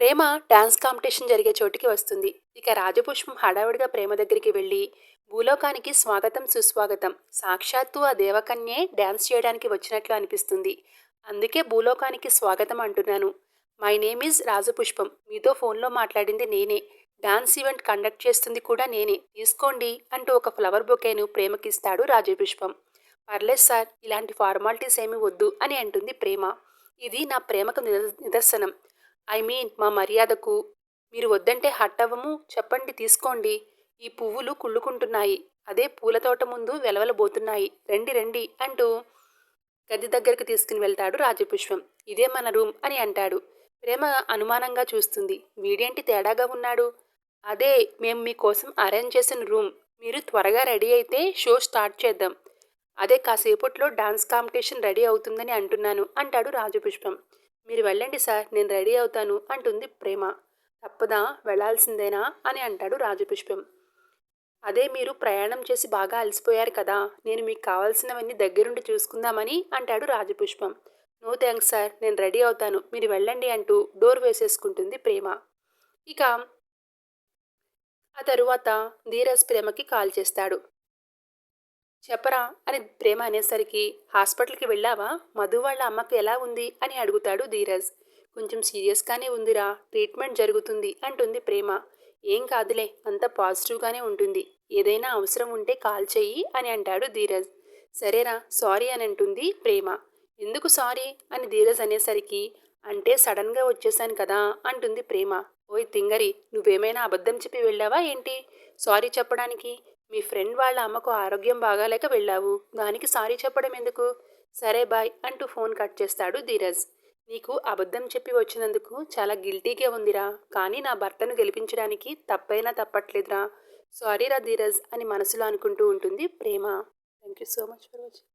ప్రేమ dance competition జరిగే చోటికి వస్తుంది. ఇక రాజపుష్పం హడావుడిగా ప్రేమ దగ్గరికి వెళ్ళి, భూలోకానికి స్వాగతం సుస్వాగతం. సాక్షాత్తు ఆ దేవకన్యే డాన్స్ చేయడానికి వచ్చినట్లు అనిపిస్తుంది. అందుకే భూలోకానికి స్వాగతం అంటున్నాను. My name is Rajapushpam. మీతో ఫోన్లో మాట్లాడింది నేనే. డాన్స్ ఈవెంట్ కండక్ట్ చేస్తుంది కూడా నేనే. తీసుకోండి అంటూ ఒక ఫ్లవర్ బొకేను ప్రేమకిస్తాడు రాజపుష్పం. పర్లేదు సార్, ఇలాంటి ఫార్మాలిటీస్ ఏమీ వద్దు అని అంటుంది ప్రేమ. ఇది నా ప్రేమకు నిదర్శనం. ఐ మీన్ మా మర్యాదకు. మీరు వద్దంటే హర్ట్ అవ్వము. చెప్పండి, తీసుకోండి. ఈ పువ్వులు కుళ్ళుకుంటున్నాయి. అదే పూల తోట ముందు వెలవెలబోతున్నాయి. రండి రండి అంటూ గది దగ్గరకు తీసుకుని వెళ్తాడు రాజపుష్పం. ఇదే మన రూమ్ అని అంటాడు. ప్రేమ అనుమానంగా చూస్తుంది. వీడేంటి తేడాగా ఉన్నాడు? అదే మేము మీకోసం అరేంజ్ చేసిన రూమ్. మీరు త్వరగా రెడీ అయితే షో స్టార్ట్ చేద్దాం. అదే కాసేపట్లో డాన్స్ కాంపిటీషన్ రెడీ అవుతుందని అంటున్నాను అంటాడు రాజపుష్పం. మీరు వెళ్ళండి సార్, నేను రెడీ అవుతాను అంటుంది ప్రేమ. తప్పదా, వెళ్ళాల్సిందేనా అని అంటాడు రాజపుష్పం. అదే మీరు ప్రయాణం చేసి బాగా అలసిపోయారు కదా, నేను మీకు కావాల్సినవన్నీ దగ్గరుండి చూసుకుందామని అంటాడు రాజపుష్పం. నో థ్యాంక్స్ సార్, నేను రెడీ అవుతాను, మీరు వెళ్ళండి అంటూ డోర్ వేసేసుకుంటుంది ప్రేమ. ఇక ఆ తరువాత ధీరజ్ ప్రేమకి కాల్ చేస్తాడు. చెప్పరా అని ప్రేమ అనేసరికి, హాస్పిటల్కి వెళ్ళావా, మధు వాళ్ళ అమ్మకు ఎలా ఉంది అని అడుగుతాడు ధీరజ్. కొంచెం సీరియస్గానే ఉందిరా, ట్రీట్మెంట్ జరుగుతుంది అంటుంది ప్రేమ. ఏం కాదులే, అంత పాజిటివ్గానే ఉంటుంది. ఏదైనా అవసరం ఉంటే కాల్ చెయ్యి అని అంటాడు ధీరజ్. సరేరా, సారీ అని అంటుంది ప్రేమ. ఎందుకు సారీ అని ధీరజ్ అనేసరికి, అంటే సడన్గా వచ్చేసాను కదా అంటుంది ప్రేమ. ఓయ్ తింగరి, నువ్వేమైనా అబద్ధం చెప్పి వెళ్ళావా ఏంటి సారీ చెప్పడానికి? మీ ఫ్రెండ్ వాళ్ళ అమ్మకు ఆరోగ్యం బాగాలేక వెళ్ళావు, దానికి సారీ చెప్పడం ఎందుకు? సరే బాయ్ అంటూ ఫోన్ కట్ చేస్తాడు ధీరజ్. నీకు అబద్ధం చెప్పి వచ్చినందుకు చాలా గిల్టీగా ఉందిరా, కానీ నా భర్తను గెలిపించడానికి తప్పైనా తప్పట్లేదురా. సారీరా ధీరజ్ అని మనసులో అనుకుంటూ ఉంటుంది ప్రేమ. Thank you so much for watching.